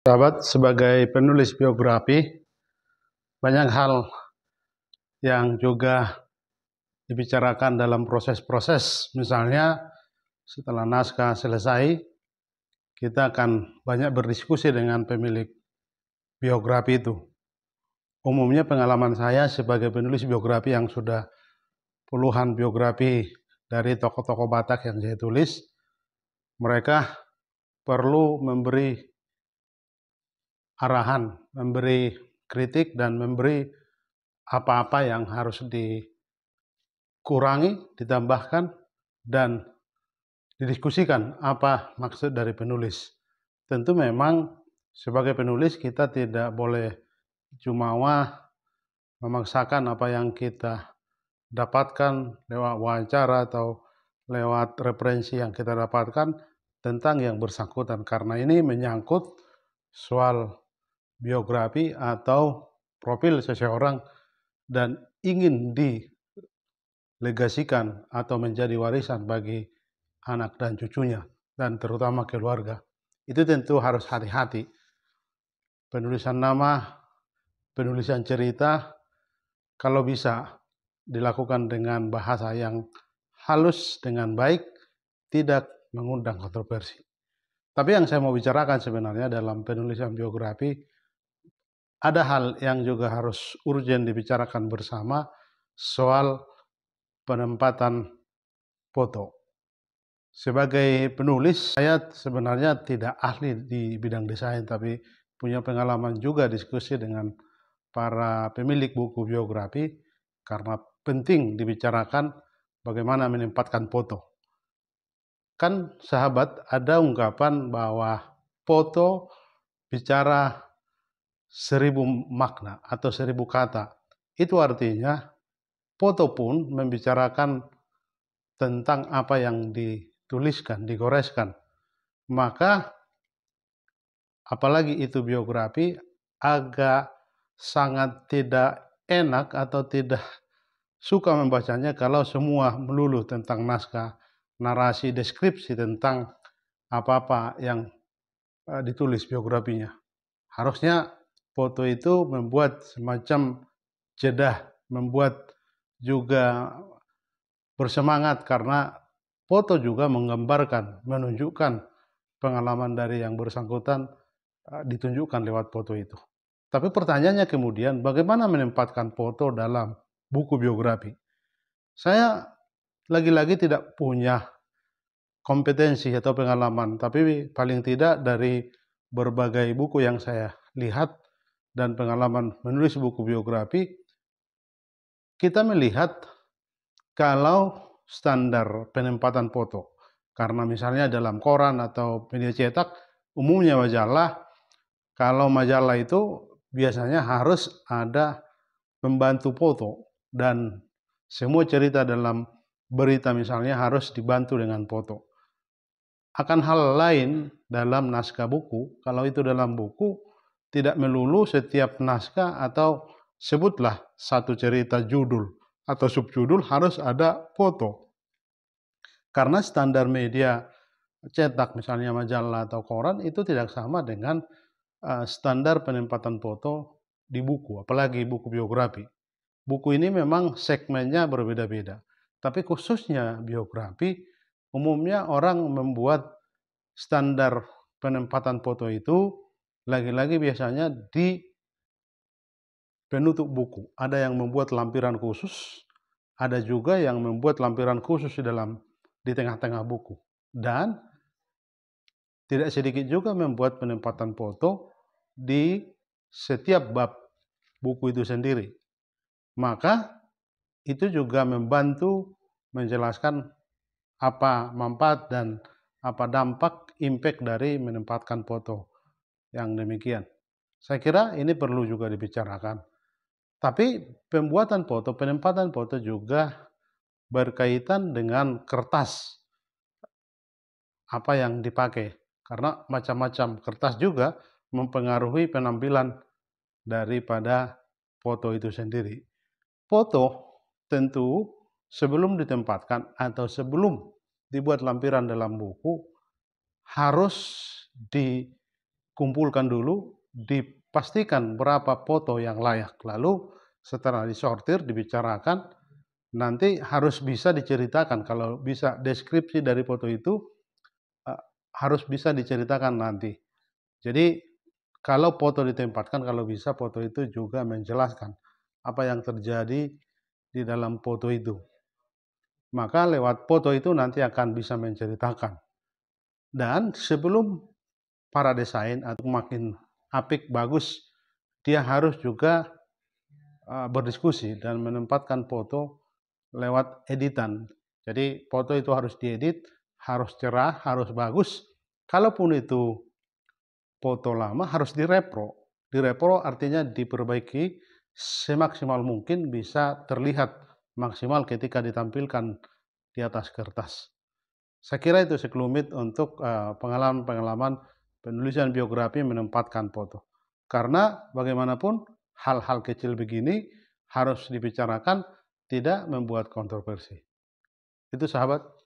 Sahabat, sebagai penulis biografi, banyak hal yang juga dibicarakan dalam proses-proses. Misalnya, setelah naskah selesai, kita akan banyak berdiskusi dengan pemilik biografi itu. Umumnya pengalaman saya sebagai penulis biografi yang sudah puluhan biografi dari tokoh-tokoh Batak yang saya tulis, mereka perlu memberi arahan, memberi kritik, dan memberi apa-apa yang harus dikurangi, ditambahkan, dan didiskusikan apa maksud dari penulis. Tentu memang sebagai penulis kita tidak boleh jumawa memaksakan apa yang kita dapatkan lewat wawancara atau lewat referensi yang kita dapatkan tentang yang bersangkutan, karena ini menyangkut soal biografi atau profil seseorang dan ingin dilegasikan atau menjadi warisan bagi anak dan cucunya, dan terutama keluarga. Itu tentu harus hati-hati. Penulisan nama, penulisan cerita, kalau bisa dilakukan dengan bahasa yang halus, dengan baik, tidak mengundang kontroversi. Tapi yang saya mau bicarakan sebenarnya dalam penulisan biografi, ada hal yang juga harus urgen dibicarakan bersama, soal penempatan foto. Sebagai penulis, saya sebenarnya tidak ahli di bidang desain, tapi punya pengalaman juga diskusi dengan para pemilik buku biografi, karena penting dibicarakan bagaimana menempatkan foto. Kan sahabat, ada ungkapan bahwa foto bicara 1000 makna atau 1000 kata. Itu artinya foto pun membicarakan tentang apa yang dituliskan, digoreskan. Maka apalagi itu biografi, agak sangat tidak enak atau tidak suka membacanya kalau semua melulu tentang naskah, narasi, deskripsi tentang apa-apa yang ditulis biografinya. Harusnya foto itu membuat semacam jeda, membuat juga bersemangat, karena foto juga menggambarkan, menunjukkan pengalaman dari yang bersangkutan, ditunjukkan lewat foto itu. Tapi pertanyaannya kemudian, bagaimana menempatkan foto dalam buku biografi? Saya lagi-lagi tidak punya kompetensi atau pengalaman, tapi paling tidak dari berbagai buku yang saya lihat dan pengalaman menulis buku biografi, kita melihat kalau standar penempatan foto, karena misalnya dalam koran atau media cetak, umumnya majalah, kalau majalah itu biasanya harus ada pembantu foto, dan semua cerita dalam berita misalnya harus dibantu dengan foto. Akan hal lain dalam naskah buku, kalau itu dalam buku, tidak melulu setiap naskah atau sebutlah satu cerita judul atau subjudul harus ada foto. Karena standar media cetak, misalnya majalah atau koran, itu tidak sama dengan standar penempatan foto di buku, apalagi buku biografi. Buku ini memang segmennya berbeda-beda, tapi khususnya biografi, umumnya orang membuat standar penempatan foto itu lagi-lagi biasanya di penutup buku. Ada yang membuat lampiran khusus, ada juga yang membuat lampiran khusus di tengah-tengah buku. Dan tidak sedikit juga membuat penempatan foto di setiap bab buku itu sendiri. Maka itu juga membantu menjelaskan apa manfaat dan apa dampak, impact dari menempatkan foto yang demikian. Saya kira ini perlu juga dibicarakan. Tapi pembuatan foto, penempatan foto juga berkaitan dengan kertas apa yang dipakai. Karena macam-macam kertas juga mempengaruhi penampilan daripada foto itu sendiri. Foto tentu sebelum ditempatkan atau sebelum dibuat lampiran dalam buku harus kumpulkan dulu, dipastikan berapa foto yang layak. Lalu setelah disortir, dibicarakan, nanti harus bisa diceritakan. Kalau bisa deskripsi dari foto itu harus bisa diceritakan nanti. Jadi kalau foto ditempatkan, kalau bisa foto itu juga menjelaskan apa yang terjadi di dalam foto itu. Maka lewat foto itu nanti akan bisa menceritakan. Dan sebelum para desain atau makin apik, bagus, dia harus juga berdiskusi dan menempatkan foto lewat editan. Jadi foto itu harus diedit, harus cerah, harus bagus. Kalaupun itu foto lama harus direpro. Direpro artinya diperbaiki semaksimal mungkin bisa terlihat maksimal ketika ditampilkan di atas kertas. Saya kira itu sekelumit untuk pengalaman-pengalaman penulisan biografi menempatkan foto. Karena bagaimanapun hal-hal kecil begini harus dibicarakan, tidak membuat kontroversi. Itu sahabat.